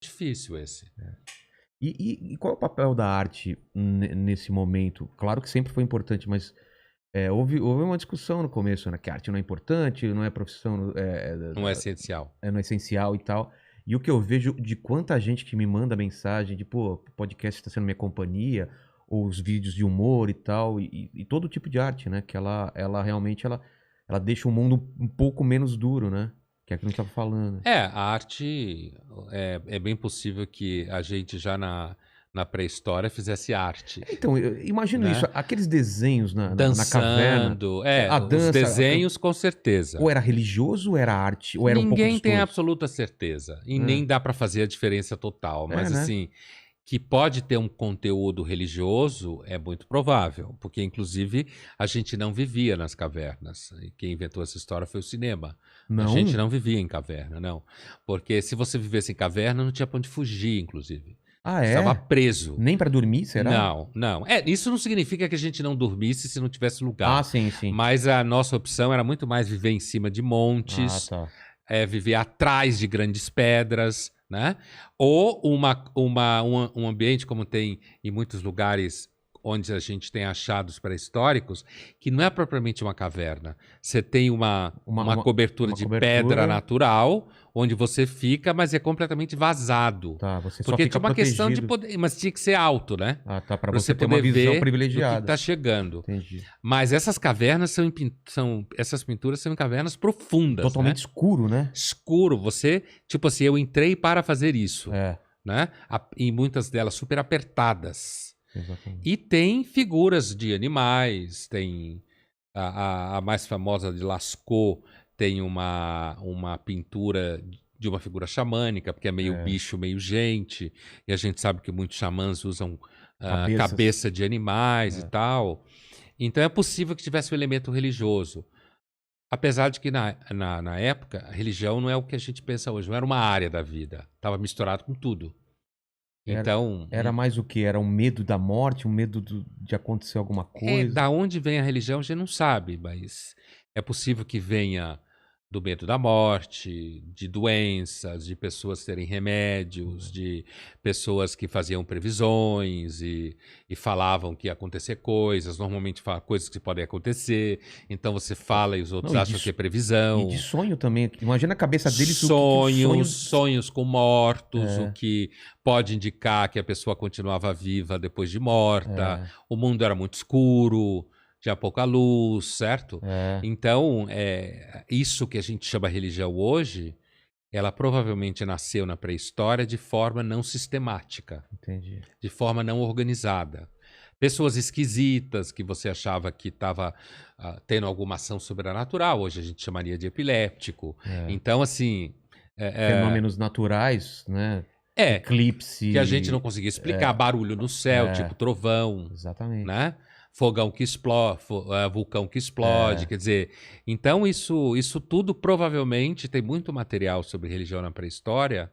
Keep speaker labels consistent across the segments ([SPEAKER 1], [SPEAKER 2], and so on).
[SPEAKER 1] Difícil esse.
[SPEAKER 2] E qual é o papel da arte nesse momento? Claro que sempre foi importante, mas houve uma discussão no começo, né? Que a arte não é importante, não é profissão,
[SPEAKER 1] Não é essencial.
[SPEAKER 2] não é essencial e tal. E o que eu vejo de quanta gente que me manda mensagem de, pô, o podcast está sendo minha companhia, ou os vídeos de humor e tal, e todo tipo de arte, né? Que ela realmente ela deixa o mundo um pouco menos duro, né? Que é o que a gente tava falando.
[SPEAKER 1] A arte é bem possível que a gente já na pré-história fizesse arte,
[SPEAKER 2] Então, eu imagino
[SPEAKER 1] né?
[SPEAKER 2] isso, aqueles desenhos na caverna,
[SPEAKER 1] Dançando,
[SPEAKER 2] a
[SPEAKER 1] os
[SPEAKER 2] dança,
[SPEAKER 1] desenhos com certeza.
[SPEAKER 2] ou era religioso ou era arte, ou era um pouco
[SPEAKER 1] Ninguém
[SPEAKER 2] dos
[SPEAKER 1] tem
[SPEAKER 2] dois?
[SPEAKER 1] absoluta certeza e nem dá para fazer a diferença total, mas
[SPEAKER 2] Né?
[SPEAKER 1] assim, que pode ter um conteúdo religioso é muito provável, porque inclusive a gente não vivia nas cavernas. E quem inventou essa história foi o cinema. A
[SPEAKER 2] Não?
[SPEAKER 1] gente não vivia em caverna, não. Porque se você vivesse em caverna, não tinha pra onde fugir, inclusive.
[SPEAKER 2] Ah,
[SPEAKER 1] Você estava
[SPEAKER 2] é?
[SPEAKER 1] preso.
[SPEAKER 2] Nem pra dormir, será?
[SPEAKER 1] Não. Isso não significa que a gente não dormisse se não tivesse
[SPEAKER 2] Ah,
[SPEAKER 1] lugar.
[SPEAKER 2] sim, sim.
[SPEAKER 1] Mas a nossa opção era muito mais viver em cima de
[SPEAKER 2] Ah,
[SPEAKER 1] montes,
[SPEAKER 2] tá.
[SPEAKER 1] viver atrás de grandes pedras, né? Ou um ambiente como tem em muitos lugares onde a gente tem achados pré-históricos, que não é propriamente uma caverna. Você tem uma cobertura
[SPEAKER 2] uma
[SPEAKER 1] de
[SPEAKER 2] cobertura.
[SPEAKER 1] pedra natural, onde você fica, mas é completamente vazado.
[SPEAKER 2] Tá, você só
[SPEAKER 1] Porque
[SPEAKER 2] fica
[SPEAKER 1] tinha uma questão de
[SPEAKER 2] protegido.
[SPEAKER 1] poder, mas tinha que ser alto, né?
[SPEAKER 2] Ah, tá, pra
[SPEAKER 1] Pra
[SPEAKER 2] você ter
[SPEAKER 1] poder
[SPEAKER 2] uma visão
[SPEAKER 1] ver do que
[SPEAKER 2] privilegiada.
[SPEAKER 1] está chegando.
[SPEAKER 2] Entendi.
[SPEAKER 1] Mas essas cavernas essas pinturas são em cavernas profundas,
[SPEAKER 2] Totalmente
[SPEAKER 1] né?
[SPEAKER 2] escuro, né?
[SPEAKER 1] Escuro. Você, tipo assim, eu entrei para fazer isso,
[SPEAKER 2] É,
[SPEAKER 1] né? E muitas delas super apertadas.
[SPEAKER 2] exatamente.
[SPEAKER 1] E tem figuras de animais, tem a mais famosa de Lascaux, tem uma pintura de uma figura xamânica, porque é meio bicho, meio gente, e a gente sabe que muitos xamãs usam cabeça de animais e tal. Então é possível que tivesse um elemento religioso. Apesar de que na época, a religião não é o que a gente pensa hoje, não era uma área da vida, estava misturado com tudo. Então,
[SPEAKER 2] Era mais o quê? Era um medo da morte, um medo de acontecer alguma coisa?
[SPEAKER 1] da onde vem a religião a gente não sabe, mas é possível que venha do medo da morte, de doenças, de pessoas terem remédios, de pessoas que faziam previsões e falavam que ia acontecer coisas, normalmente coisas que podem acontecer, então você fala e os outros
[SPEAKER 2] Não,
[SPEAKER 1] acham que é previsão.
[SPEAKER 2] E de sonho também. Imagina a cabeça deles.
[SPEAKER 1] Sonhos com mortos, o que pode indicar que a pessoa continuava viva depois de morta. O mundo era muito escuro, tinha pouca luz, certo? Então, isso que a gente chama religião hoje, ela provavelmente nasceu na pré-história de forma não sistemática.
[SPEAKER 2] Entendi.
[SPEAKER 1] De forma não organizada. Pessoas esquisitas que você achava que estava tendo alguma ação sobrenatural, hoje a gente chamaria de epiléptico. Então, assim...
[SPEAKER 2] Fenômenos naturais, né? Eclipse.
[SPEAKER 1] Que a gente não conseguia explicar. Barulho no céu, tipo trovão.
[SPEAKER 2] Exatamente.
[SPEAKER 1] Né? Fogão que explode, vulcão que explode, quer dizer... Então, isso tudo provavelmente tem muito material sobre religião na pré-história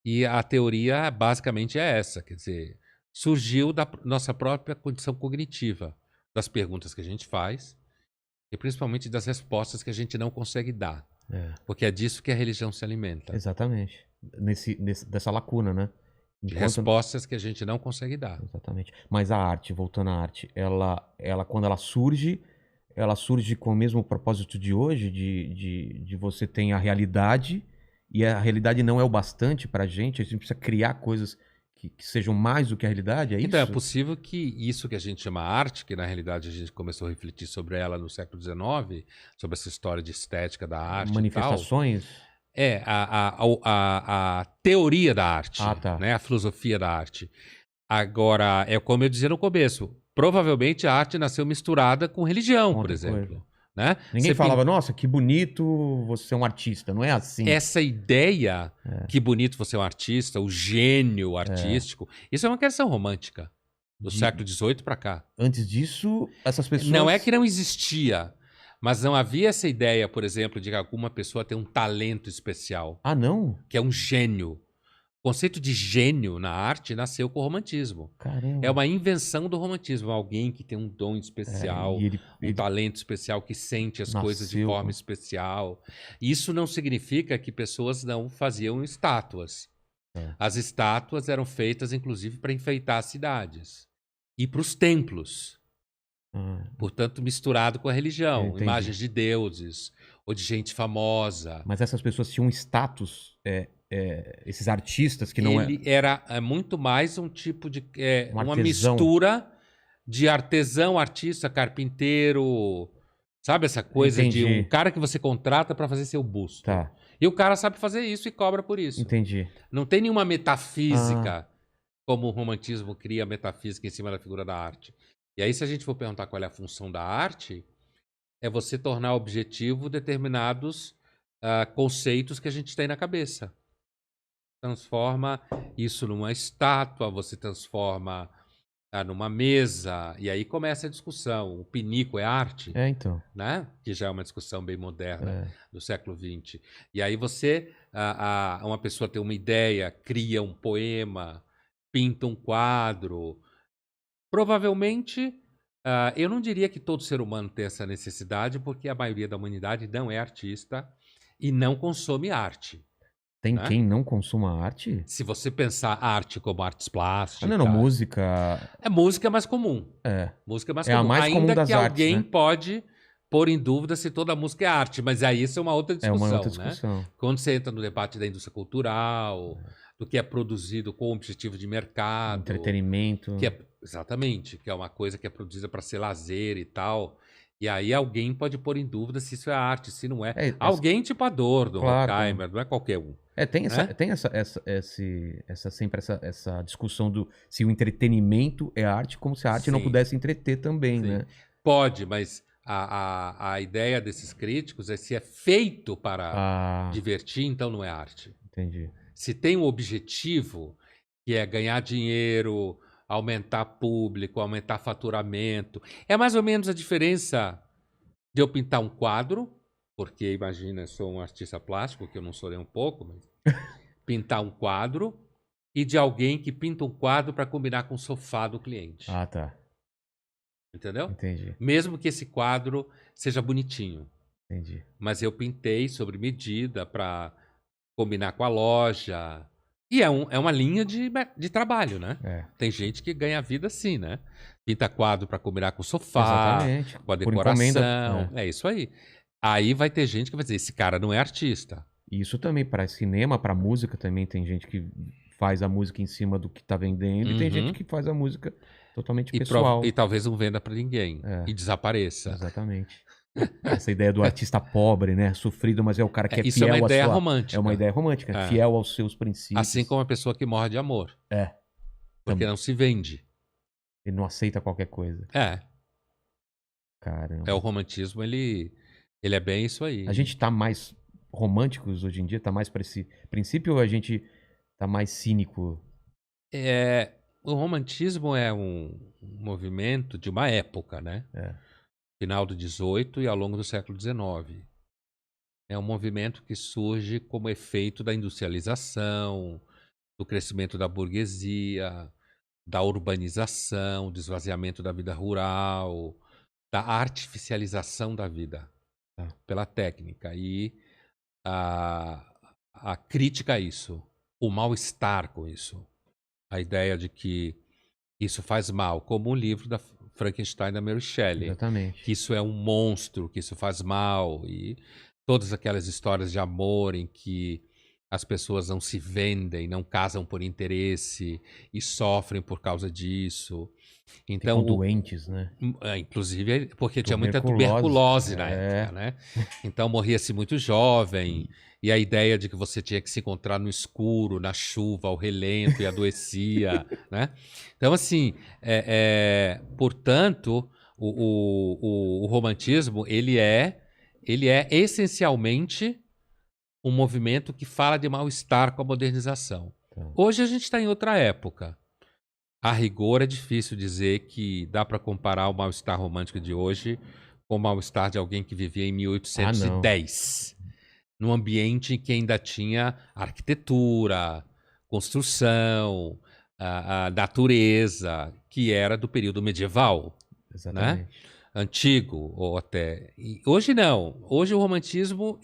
[SPEAKER 1] e a teoria basicamente é essa, quer dizer, surgiu da nossa própria condição cognitiva, das perguntas que a gente faz e principalmente das respostas que a gente não consegue dar. Porque é disso que a religião se alimenta.
[SPEAKER 2] Exatamente. Dessa lacuna, né?
[SPEAKER 1] De respostas que a gente não consegue dar.
[SPEAKER 2] Exatamente. Mas a arte, voltando à arte, ela quando ela surge com o mesmo propósito de hoje, de você ter a realidade, e a realidade não é o bastante pra gente, a gente precisa criar coisas que sejam mais do que a realidade, é isso?
[SPEAKER 1] Então, é possível que isso que a gente chama arte, que na realidade a gente começou a refletir sobre ela no século XIX, sobre essa história de estética da arte
[SPEAKER 2] manifestações?
[SPEAKER 1] E tal, a teoria da arte, né? A filosofia da arte. Agora, é como eu dizia no começo, provavelmente a arte nasceu misturada com religião, por exemplo. Né?
[SPEAKER 2] Ninguém falava, nossa, que bonito você é um artista, não é assim.
[SPEAKER 1] Essa ideia, que bonito você é um artista, o gênio artístico, isso é uma questão romântica, do século XVIII para cá.
[SPEAKER 2] Antes disso, essas pessoas...
[SPEAKER 1] Não é que não existia, mas não havia essa ideia, por exemplo, de que alguma pessoa tem um talento especial.
[SPEAKER 2] Ah, não?
[SPEAKER 1] Que é um gênio. O conceito de gênio na arte nasceu com o romantismo.
[SPEAKER 2] Caramba.
[SPEAKER 1] É uma invenção do romantismo. Alguém que tem um dom especial, um talento especial, que sente as coisas de forma especial. Isso não significa que pessoas não faziam estátuas. As estátuas eram feitas, inclusive, para enfeitar as cidades e para os templos. Portanto, misturado com a religião. Imagens de deuses ou de gente famosa.
[SPEAKER 2] Mas essas pessoas tinham status, esses artistas que não
[SPEAKER 1] Ele era muito mais um tipo de... uma
[SPEAKER 2] artesão.
[SPEAKER 1] mistura de artesão, artista, carpinteiro... Sabe essa coisa de um cara que você contrata para fazer seu busto.
[SPEAKER 2] Tá.
[SPEAKER 1] E o cara sabe fazer isso e cobra por isso.
[SPEAKER 2] Entendi.
[SPEAKER 1] Não tem nenhuma metafísica, como o romantismo cria metafísica em cima da figura da arte. E aí, se a gente for perguntar qual é a função da arte, é você tornar objetivo determinados conceitos que a gente tem na cabeça. Transforma isso numa estátua, você transforma numa mesa, e aí começa a discussão. O pinico é arte?
[SPEAKER 2] Então.
[SPEAKER 1] Né? Que já é uma discussão bem moderna do século XX. E aí uma pessoa tem uma ideia, cria um poema, pinta um quadro. Provavelmente, eu não diria que todo ser humano tem essa necessidade, porque a maioria da humanidade não é artista e não consome arte.
[SPEAKER 2] Tem quem não consuma arte?
[SPEAKER 1] Se você pensar arte como artes plásticas...
[SPEAKER 2] Não, música...
[SPEAKER 1] É música mais comum. Música mais comum.
[SPEAKER 2] A mais comum das
[SPEAKER 1] artes, alguém
[SPEAKER 2] né?
[SPEAKER 1] pode pôr em dúvida se toda música é arte, mas aí isso é uma outra discussão.
[SPEAKER 2] uma outra discussão.
[SPEAKER 1] Né? Quando você entra no debate da indústria cultural, do que é produzido com objetivo de mercado...
[SPEAKER 2] Entretenimento.
[SPEAKER 1] Exatamente, que é uma coisa que é produzida para ser lazer e tal... E aí alguém pode pôr em dúvida se isso é arte, se não é. Alguém tipo a Adorno, Horkheimer, não é qualquer um.
[SPEAKER 2] Tem sempre essa discussão do se o entretenimento é arte, como se a arte não pudesse entreter também, né?
[SPEAKER 1] Pode, mas a ideia desses críticos é se é feito para divertir, então não é arte.
[SPEAKER 2] Entendi.
[SPEAKER 1] Se tem um objetivo, que é ganhar dinheiro... aumentar público, aumentar faturamento. É mais ou menos a diferença de eu pintar um quadro, porque imagina, eu sou um artista plástico, que eu não sou nem um pouco, mas pintar um quadro, e de alguém que pinta um quadro para combinar com o sofá do cliente.
[SPEAKER 2] Tá.
[SPEAKER 1] Entendeu?
[SPEAKER 2] Entendi.
[SPEAKER 1] Mesmo que esse quadro seja bonitinho.
[SPEAKER 2] Entendi.
[SPEAKER 1] Mas eu pintei sobre medida para combinar com a loja... E é uma linha de trabalho, né? Tem gente que ganha a vida assim, né? Pinta quadro para combinar com o sofá, com a decoração. É isso aí. Aí vai ter gente que vai dizer, esse cara não é artista.
[SPEAKER 2] Isso também para cinema, para música também tem gente que faz a música em cima do que tá vendendo e tem gente que faz a música totalmente pessoal.
[SPEAKER 1] E talvez não venda para ninguém e desapareça.
[SPEAKER 2] Exatamente. Essa ideia do artista pobre, né? Sofrido, mas é o cara que é
[SPEAKER 1] isso
[SPEAKER 2] fiel
[SPEAKER 1] é uma ideia
[SPEAKER 2] sua...
[SPEAKER 1] romântica.
[SPEAKER 2] É uma ideia romântica, fiel aos seus princípios.
[SPEAKER 1] Assim como a pessoa que morre de amor. Porque não se vende.
[SPEAKER 2] Ele não aceita qualquer coisa. Caramba.
[SPEAKER 1] O romantismo, ele é bem isso aí.
[SPEAKER 2] A gente tá mais românticos hoje em dia? Tá mais para esse princípio ou a gente tá mais cínico?
[SPEAKER 1] O romantismo é um movimento de uma época, né? Final do XVIII e ao longo do século XIX. É um movimento que surge como efeito da industrialização, do crescimento da burguesia, da urbanização, do esvaziamento da vida rural, da artificialização da vida pela técnica. E a crítica a isso, o mal-estar com isso, a ideia de que isso faz mal, como o livro da Frankenstein da Mary Shelley.
[SPEAKER 2] Exatamente.
[SPEAKER 1] Que isso é um monstro, que isso faz mal. E todas aquelas histórias de amor em que as pessoas não se vendem, não casam por interesse e sofrem por causa disso. Então,
[SPEAKER 2] ficam doentes, né?
[SPEAKER 1] Inclusive porque tinha muita tuberculose na época, né? Então morria-se muito jovem. E a ideia de que você tinha que se encontrar no escuro, na chuva, ao relento e adoecia, né? Então, assim, portanto, o romantismo, ele é essencialmente um movimento que fala de mal-estar com a modernização. Hoje a gente está em outra época. A rigor é difícil dizer que dá para comparar o mal-estar romântico de hoje com o mal-estar de alguém que vivia em 1810. Num ambiente em que ainda tinha arquitetura, construção, a natureza, que era do período medieval. Exatamente. Né? Antigo, ou até... E hoje não. Hoje o romantismo,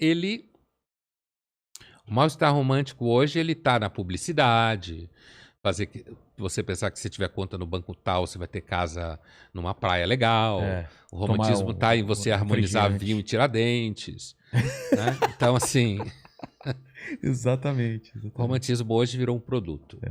[SPEAKER 1] O mal-estar romântico hoje, ele tá na publicidade, fazer que você pensar que se tiver conta no banco tal, você vai ter casa numa praia legal. O romantismo tá em você harmonizar vinho e Tiradentes. Né? Então, assim...
[SPEAKER 2] Exatamente.
[SPEAKER 1] O romantismo hoje virou um produto.